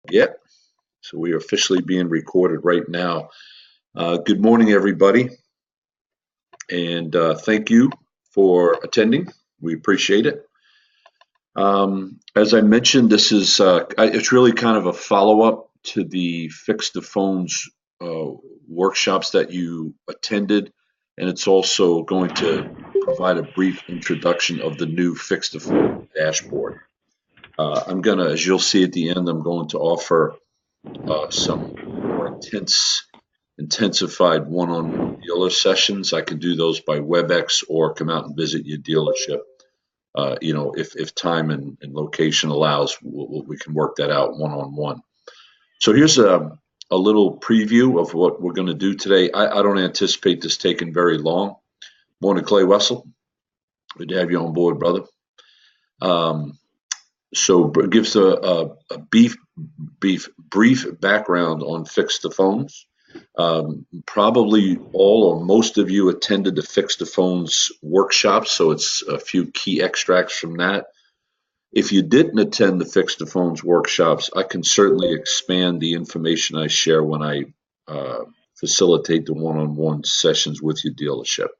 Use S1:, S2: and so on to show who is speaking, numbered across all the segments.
S1: Yep. So we are officially being recorded right now. Good morning, everybody, and thank you for attending. We appreciate it. As I mentioned, this is it's really kind of a follow-up to the Fix the Phones uh, workshops that you attended, and it's also going to provide a brief introduction of the new Fix the Phone dashboard. I'm gonna, as you'll see at the end, I'm going to offer some more intensified one-on-one dealer sessions. I can do those by WebEx or come out and visit your dealership. If time and location allows, we can work that out one-on-one. So here's a little preview of what we're going to do today. I don't anticipate this taking very long. Morning, Clay Wessel. Good to have you on board, brother. Um, so it gives a brief background on Fix the Phones. Probably all or most of you attended the Fix the Phones workshop, so it's a few key extracts from that. If you didn't attend the Fix the Phones workshops, I can certainly expand the information I share when I facilitate the one-on-one sessions with your dealership.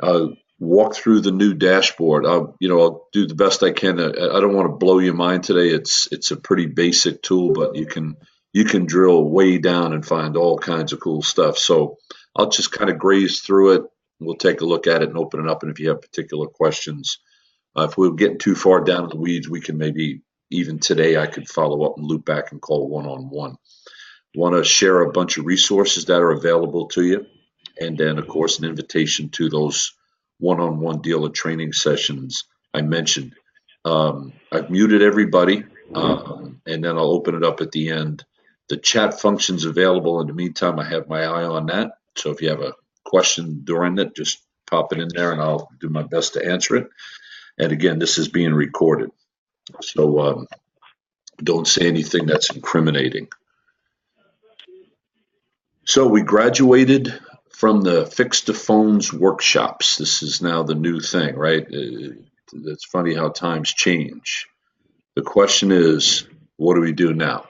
S1: Uh, Walk through the new dashboard. I'll do the best I can. I don't want to blow your mind today. It's a pretty basic tool, but you can drill way down and find all kinds of cool stuff. So I'll just kind of graze through it. We'll take a look at it and open it up. And if you have particular questions, if we're getting too far down in the weeds, we can maybe even today I could follow up and loop back and call one-on-one. Want to share a bunch of resources that are available to you, and then of course an invitation to those one-on-one dealer training sessions I mentioned. I've muted everybody, and then I'll open it up at the end. The chat function's available. In the meantime, I have my eye on that. So if you have a question during it, just pop it in there and I'll do my best to answer it. And again, this is being recorded. So don't say anything that's incriminating. So we graduated from the Fix the Phones workshops. This is now the new thing, right? It's funny how times change. The question is, what do we do now?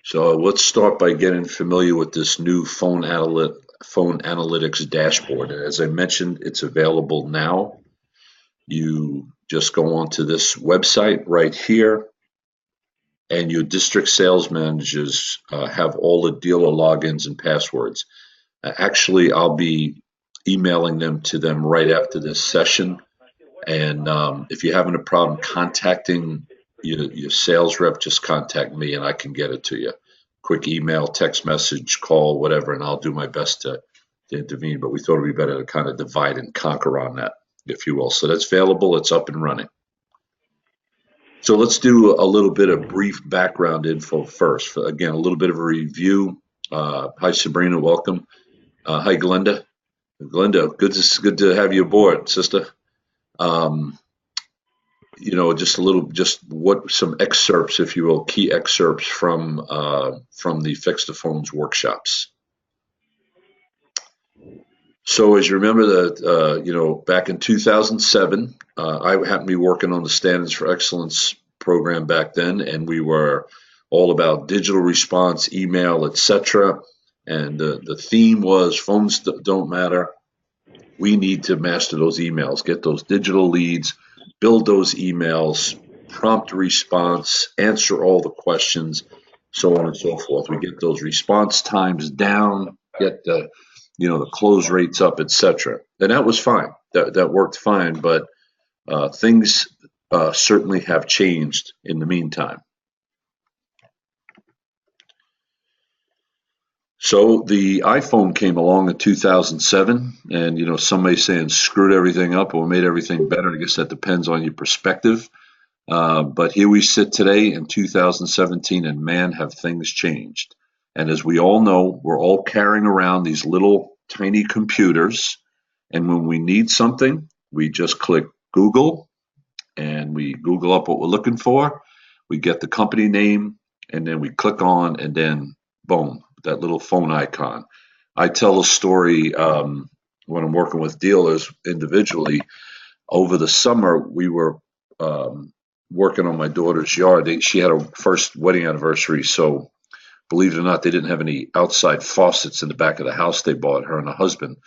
S1: So let's start by getting familiar with this new phone analytics dashboard. As I mentioned, it's available now. You just go onto this website right here, and your district sales managers have all the dealer logins and passwords. Actually, I'll be emailing them to them right after this session. And if you're having a problem contacting your sales rep, just contact me and I can get it to you. Quick email, text message, call, whatever, and I'll do my best to intervene. But we thought it'd be better to kind of divide and conquer on that, if you will. So that's available, it's up and running. So let's do a little bit of brief background info first. Again, a little bit of a review. Hi, Sabrina, welcome. Hi, Glenda. Glenda, good to have you aboard, sister. Um, just some excerpts, if you will, key excerpts from the Fix the Phones workshops. So as you remember that, back in 2007, I happened to be working on the Standards for Excellence program back then, and we were all about digital response, email, etc. And the theme was phones don't matter. We need to master those emails, get those digital leads, build those emails, prompt response, answer all the questions, so on and so forth. We get those response times down, get the close rates up, etc. And that was fine. That worked fine, but things certainly have changed in the meantime. So the iPhone came along in 2007, and somebody saying screwed everything up or made everything better. I guess that depends on your perspective. But here we sit today in 2017, and man, have things changed. And as we all know, we're all carrying around these little tiny computers, and when we need something, we just click Google, and we Google up what we're looking for. We get the company name, and then we click on, and then boom, that little phone icon. I tell a story when I'm working with dealers individually. Over the summer, we were working on my daughter's yard. She had her first wedding anniversary, so believe it or not, they didn't have any outside faucets in the back of the house they bought, her and her husband.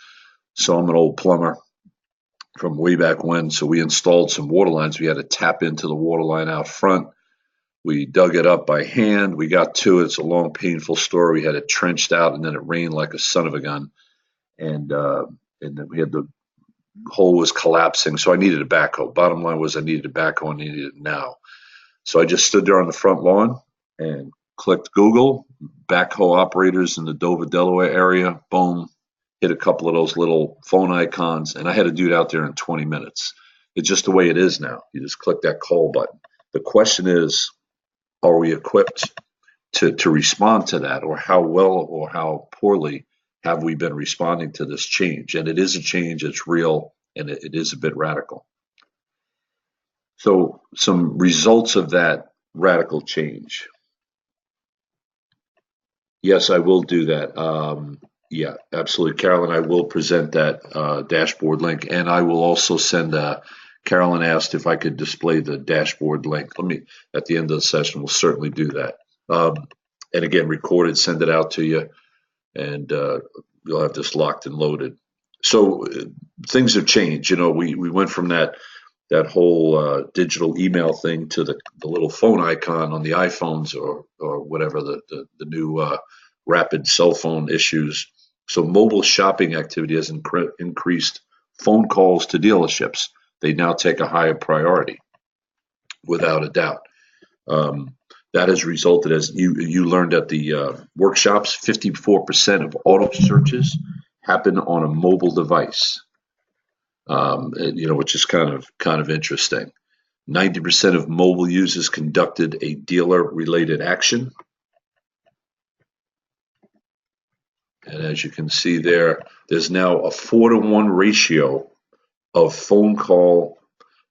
S1: So I'm an old plumber from way back when. So we installed some water lines. We had to tap into the water line out front. We dug it up by hand. We got to it. It's a long, painful story. We had it trenched out, and then it rained like a son of a gun. And then we had the hole was collapsing. So I needed a backhoe. Bottom line was I needed a backhoe and I needed it now. So I just stood there on the front lawn and clicked Google, backhoe operators in the Dover, Delaware area. Boom, hit a couple of those little phone icons, and I had to do it out there in 20 minutes. It's just the way it is now. You just click that call button. The question is, are we equipped to respond to that, or how well or how poorly have we been responding to this change? And it is a change, it's real, and it is a bit radical. So some results of that radical change. Yes, I will do that. Yeah, absolutely. Carolyn, I will present that dashboard link, and I will also send Carolyn asked if I could display the dashboard link. At the end of the session, we'll certainly do that. And again, record it, send it out to you, and you'll have this locked and loaded. So things have changed. We went from that whole digital email thing to the little phone icon on the iPhones or whatever the new rapid cell phone issues. So mobile shopping activity has increased phone calls to dealerships. They now take a higher priority, without a doubt. That has resulted, as you learned at the workshops, 54% of auto searches happen on a mobile device. Which is kind of interesting. 90% of mobile users conducted a dealer-related action. And as you can see there's now a 4-to-1 ratio of phone call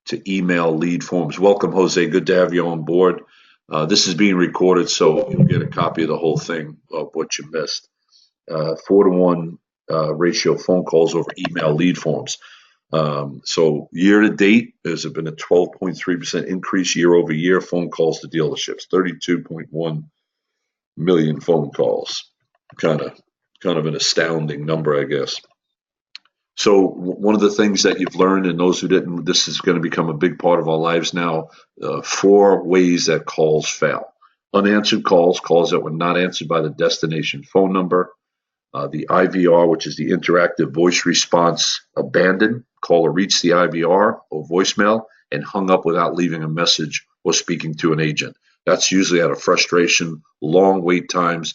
S1: to email lead forms. Welcome, Jose. Good to have you on board. This is being recorded, so you'll get a copy of the whole thing of what you missed. 4-to-1 ratio of phone calls over email lead forms. So year to date, there's been a 12.3% increase year over year phone calls to dealerships, 32.1 million phone calls. Kind of an astounding number, I guess. So one of the things that you've learned, and those who didn't, this is going to become a big part of our lives now, 4 ways that calls fail. Unanswered calls that were not answered by the destination phone number. The IVR, which is the interactive voice response, abandoned. Caller reached the IVR or voicemail and hung up without leaving a message or speaking to an agent. That's usually out of frustration, long wait times.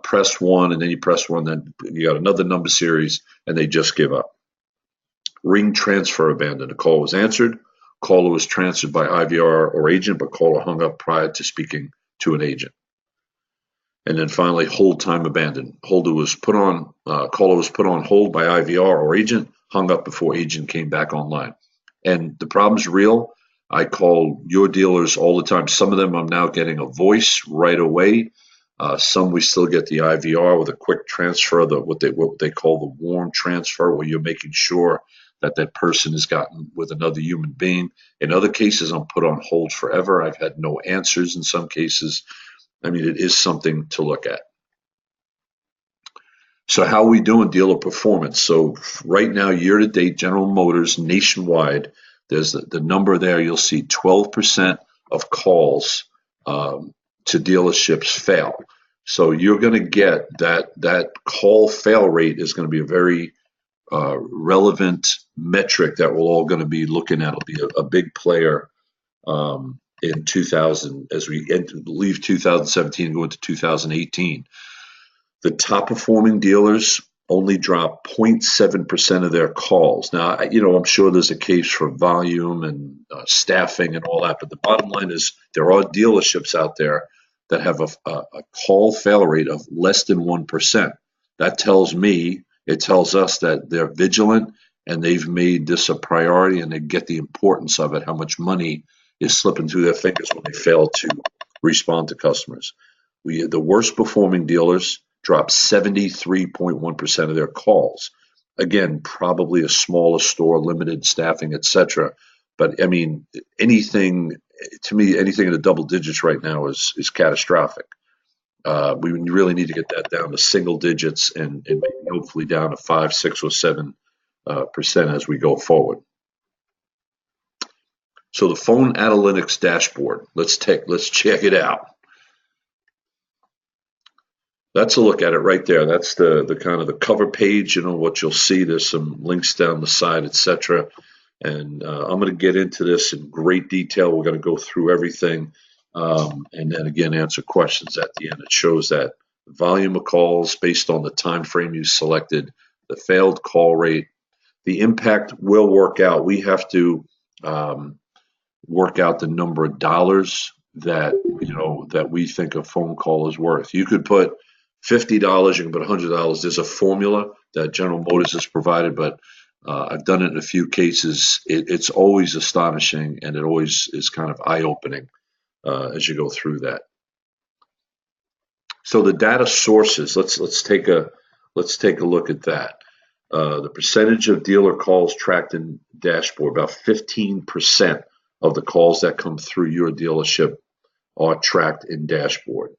S1: Press 1, and then you press 1, then you got another number series, and they just give up. Ring transfer abandoned. A call was answered. Caller was transferred by IVR or agent, but caller hung up prior to speaking to an agent. And then finally, hold time abandoned. Caller was put on hold by IVR or agent, hung up before agent came back online. And the problem's real. I call your dealers all the time. Some of them I'm now getting a voice right away. Some we still get the IVR with a quick transfer, what they call the warm transfer, where you're making sure that person has gotten with another human being. In other cases, I'm put on hold forever. I've had no answers in some cases. I mean, it is something to look at. So how are we doing dealer performance? So right now, year to date, General Motors nationwide, there's the number there. You'll see 12% of calls to dealerships fail. So you're going to get that call fail rate is going to be a very relevant metric that we're all going to be looking at. It'll be a big player in 2000 as we leave 2017 and go into 2018. The top performing dealers only drop 0.7% of their calls. Now, I'm sure there's a case for volume and staffing and all that, but the bottom line is there are dealerships out there that have a call fail rate of less than 1%. That tells us that they're vigilant and they've made this a priority and they get the importance of it, how much money is slipping through their fingers when they fail to respond to customers. The worst performing dealers drop 73.1% of their calls. Again, probably a smaller store, limited staffing, etc. But I mean, anything to me, anything in the double digits right now is catastrophic. We really need to get that down to single digits and maybe hopefully down to 5, 6, or 7% as we go forward. So the phone analytics dashboard, let's check it out. That's a look at it right there. That's the kind of the cover page, what you'll see. There's some links down the side, etc. And I'm going to get into this in great detail. We're going to go through everything, and then again answer questions at the end. It shows that volume of calls based on the time frame you selected, the failed call rate, the impact will work out. We have to work out the number of dollars that that we think a phone call is worth. You could put $50, you can put $100. There's a formula that General Motors has provided, but I've done it in a few cases. It's always astonishing, and it always is kind of eye-opening as you go through that. So the data sources. Let's take a look at that. The percentage of dealer calls tracked in dashboard, about 15% of the calls that come through your dealership are tracked in dashboard.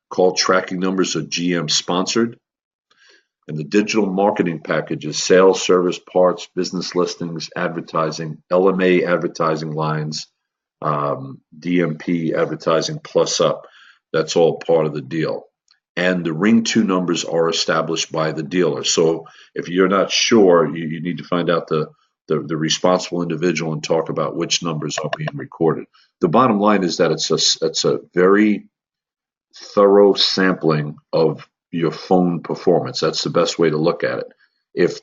S1: Call tracking numbers are GM sponsored. And the digital marketing packages, sales, service, parts, business listings, advertising, LMA advertising lines, DMP advertising plus up. That's all part of the deal. And the Ring 2 numbers are established by the dealer. So if you're not sure, you need to find out the responsible individual and talk about which numbers are being recorded. The bottom line is that it's a very thorough sampling of your phone performance. That's the best way to look at it. If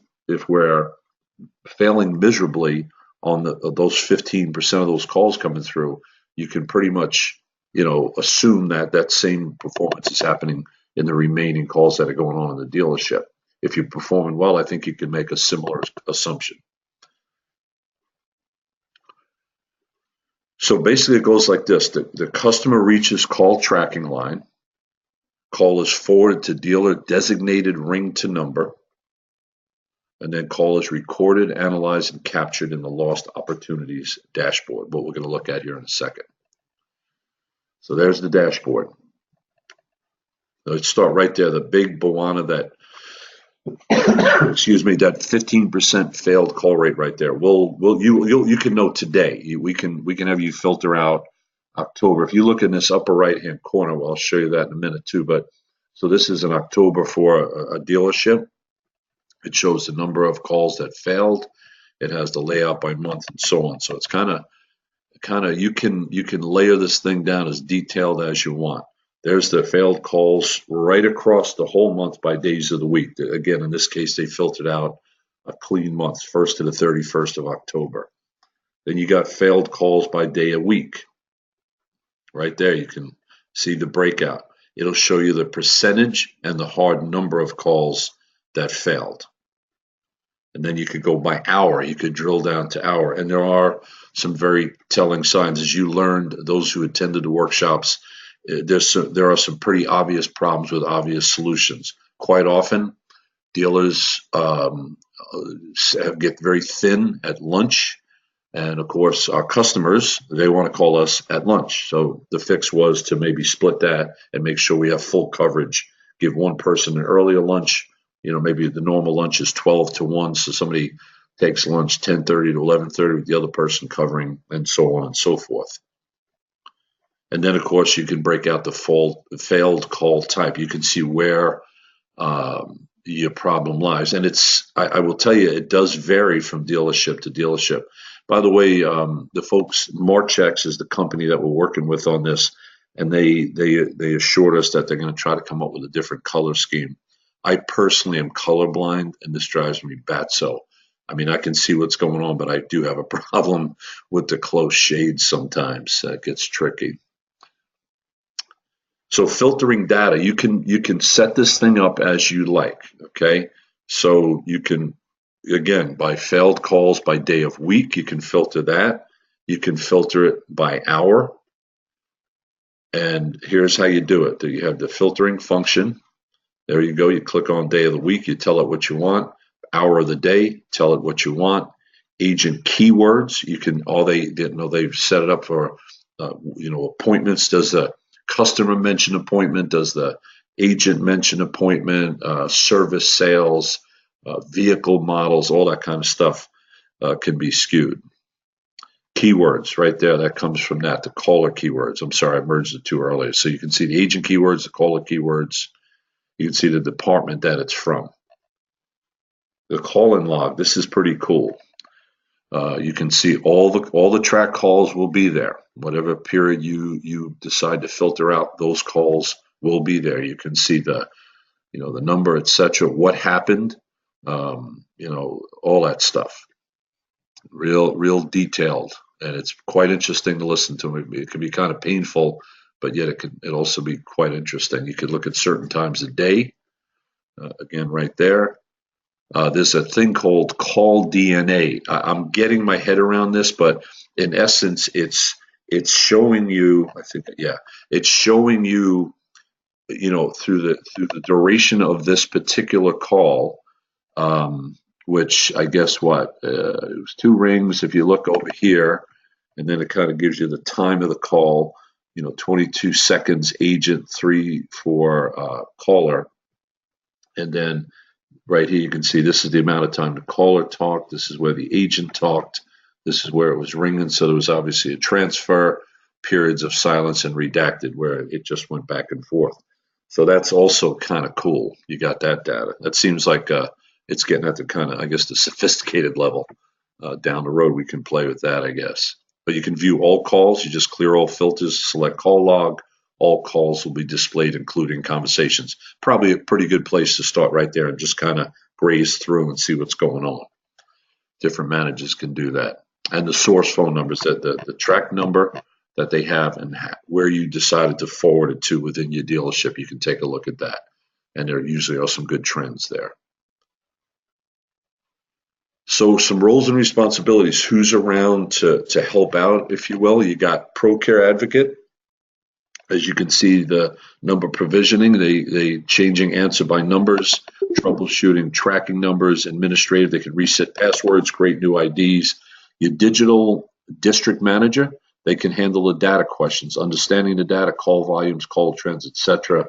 S1: we're failing miserably on those 15% of those calls coming through, you can pretty much assume that same performance is happening in the remaining calls that are going on in the dealership. If you're performing well, I think you can make a similar assumption. So basically it goes like this. The customer reaches call tracking line. Call is forwarded to dealer designated Ring 2 number. And then call is recorded, analyzed, and captured in the lost opportunities dashboard, what we're going to look at here in a second. So there's the dashboard. Let's start right there. The big Bwana that, excuse me, that 15% failed call rate right there. You can know today. We can have you filter out October. If you look in this upper right hand corner, well, I'll show you that in a minute too. But so this is in October for a dealership. It shows the number of calls that failed. It has the layout by month and so on. So it's kind of you can layer this thing down as detailed as you want. There's the failed calls right across the whole month by days of the week. Again, in this case, they filtered out a clean month, 1st to the 31st of October. Then you got failed calls by day of week. Right there, you can see the breakout. It'll show you the percentage and the hard number of calls that failed. And then you could go by hour. You could drill down to hour. And there are some very telling signs. As you learned, those who attended the workshops, there are some pretty obvious problems with obvious solutions. Quite often, dealers get very thin at lunch. And of course, our customers, they want to call us at lunch. So the fix was to maybe split that and make sure we have full coverage. Give one person an earlier lunch. Maybe the normal lunch is 12 to 1. So somebody takes lunch 10:30 to 11:30 with the other person covering, and so on and so forth. And then, of course, you can break out the failed call type. You can see where your problem lies. And I will tell you, it does vary from dealership to dealership. By the way, the folks, Marchex is the company that we're working with on this, and they assured us that they're going to try to come up with a different color scheme. I personally am colorblind, and this drives me batso. I mean, I can see what's going on, but I do have a problem with the close shades sometimes. It gets tricky. So filtering data, you can set this thing up as you like, okay? So you can, again, by failed calls by day of week, you can filter that. You can filter it by hour. And here's how you do it. You have the filtering function. There you go. You click on day of the week. You tell it what you want. Hour of the day, tell it what you want. agent keywords. You can they've set it up for appointments. Does the customer mention appointment? Does the agent mention appointment? Service sales, vehicle models, all that kind of stuff can be skewed. Keywords right there, that comes from that, the caller keywords. I'm sorry, I merged the two earlier. So you can see the agent keywords, the caller keywords. You can see the department that it's from. The call-in log, this is pretty cool. You can see all the track calls will be there. Whatever period you decide to filter out, those calls will be there. You can see the number, etc., what happened, all that stuff. Real detailed, and it's quite interesting to listen to. It can be kind of painful, but yet it also be quite interesting. You could look at certain times of day. Again, right there. There's a thing called call DNA. I'm getting my head around this, but in essence, it's showing you. I think, yeah, it's showing you, through the duration of this particular call, which I guess it was 2 rings. If you look over here, and then it kind of gives you the time of the call. 22 seconds agent, 3 for caller, and then. Right here, you can see this is the amount of time the caller talked. This is where the agent talked. This is where it was ringing. So there was obviously a transfer, periods of silence, and redacted where it just went back and forth. So that's also kind of cool. You got that data. That seems like it's getting at the kind of, I guess, the sophisticated level. Down the road, we can play with that, I guess. But you can view all calls. You just clear all filters, select call log. All calls will be displayed, including conversations. Probably a pretty good place to start right there and just kind of graze through and see what's going on. Different managers can do that. And the source phone numbers, the track number that they have and where you decided to forward it to within your dealership, you can take a look at that. And there usually are some good trends there. So some roles and responsibilities. Who's around to help out, if you will? You got ProCare Advocate. As you can see, the number provisioning, they changing answer by numbers, troubleshooting, tracking numbers, administrative, they can reset passwords, create new IDs. Your digital district manager, they can handle the data questions, understanding the data, call volumes, call trends, etc.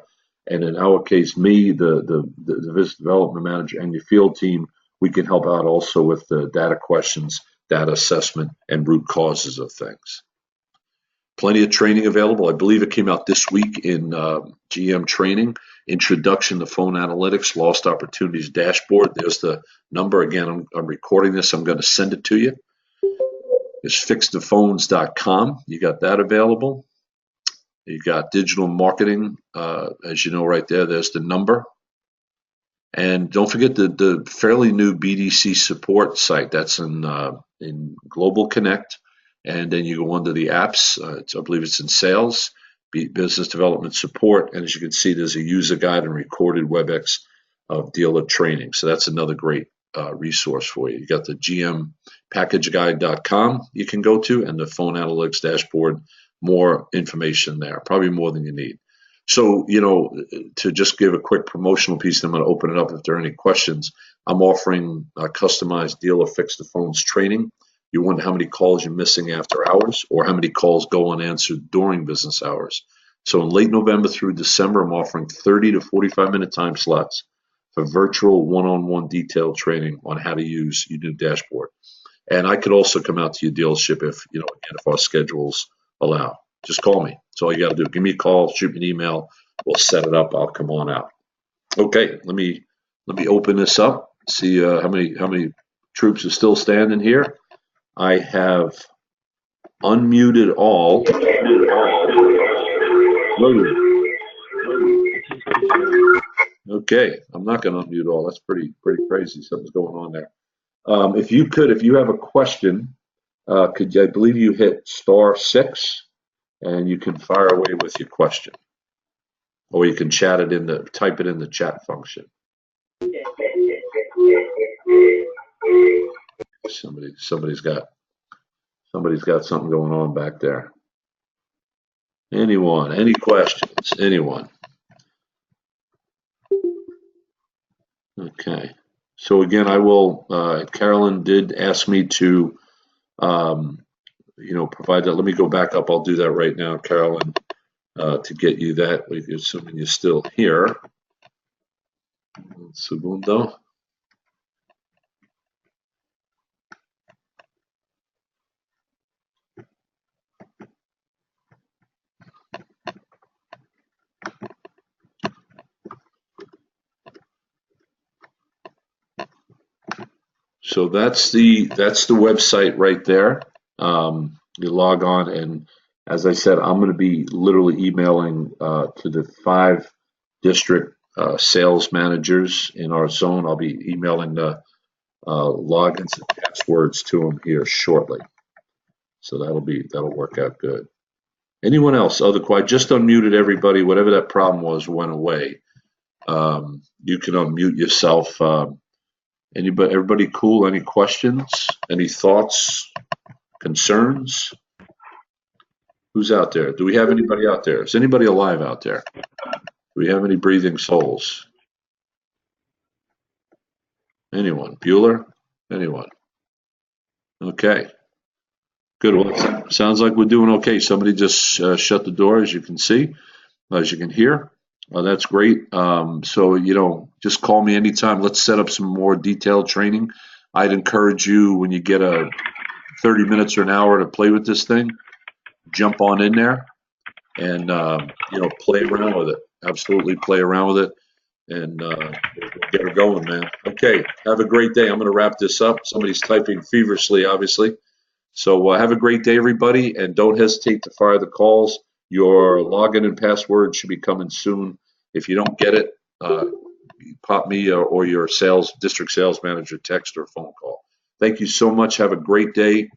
S1: And in our case, me, the business development manager, and your field team, we can help out also with the data questions, data assessment, and root causes of things. Plenty of training available. I believe it came out this week in GM training. Introduction to phone analytics, lost opportunities dashboard. There's the number. Again, I'm recording this. I'm going to send it to you. It's fixthephones.com. You got that available. You got digital marketing. As you know, right there, there's the number. And don't forget the fairly new BDC support site. That's in Global Connect. And then you go under the apps. I believe it's in sales, business development support. And as you can see, there's a user guide and recorded WebEx of dealer training. So that's another great resource for you. You got the gmpackageguide.com you can go to, and the phone analytics dashboard. More information there, probably more than you need. So, to just give a quick promotional piece, I'm going to open it up if there are any questions. I'm offering customized dealer fix the phones training. You wonder how many calls you're missing after hours or how many calls go unanswered during business hours. So in late November through December, I'm offering 30 to 45-minute time slots for virtual one-on-one detailed training on how to use your new dashboard. And I could also come out to your dealership if our schedules allow. Just call me. That's all you got to do. Give me a call, shoot me an email. We'll set it up. I'll come on out. Okay, let me open this up. See how many troops are still standing here. I have unmuted all. Okay, I'm not going to unmute all. That's pretty crazy. Something's going on there. If you have a question, I believe you hit *6, and you can fire away with your question, or you can type it in the chat function. Somebody's got something going on back there. Anyone? Any questions? Anyone? Okay. So again, I will, Carolyn did ask me to, provide that. Let me go back up. I'll do that right now, Carolyn, to get you that, assuming you're still here. Un segundo. So that's the website right there. You log on, and as I said, I'm going to be literally emailing to the 5 district sales managers in our zone. I'll be emailing the logins and passwords to them here shortly. So that'll work out good. Anyone else? I just unmuted everybody. Whatever that problem was went away. You can unmute yourself. Everybody cool? Any questions? Any thoughts? Concerns? Who's out there? Do we have anybody out there? Is anybody alive out there? Do we have any breathing souls? Anyone? Bueller? Anyone? Okay. Good. Well, sounds like we're doing okay. Somebody just shut the door, as you can see, as you can hear. That's great. So, just call me anytime. Let's set up some more detailed training. I'd encourage you, when you get 30 minutes or an hour to play with this thing, jump on in there and, play around with it. Absolutely play around with it and get her going, man. Okay. Have a great day. I'm going to wrap this up. Somebody's typing feverishly, obviously. So have a great day, everybody, and don't hesitate to fire the calls. Your login and password should be coming soon. If you don't get it, pop me or your district sales manager text or phone call. Thank you so much. Have a great day,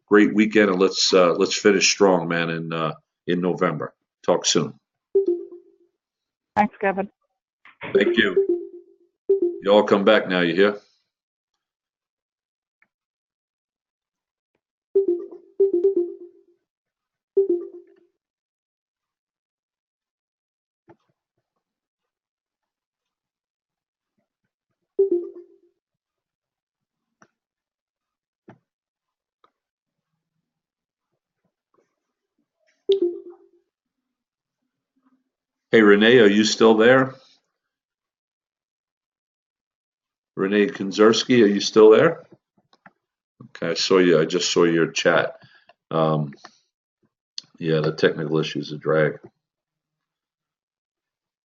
S1: great weekend, and let's finish strong, man, in November. Talk soon.
S2: Thanks, Kevin.
S1: Thank you. You all come back now, you hear? Hey, Renee, are you still there? Renee Konzerski, are you still there? Okay, I saw you. I just saw your chat. Yeah, the technical issues a drag.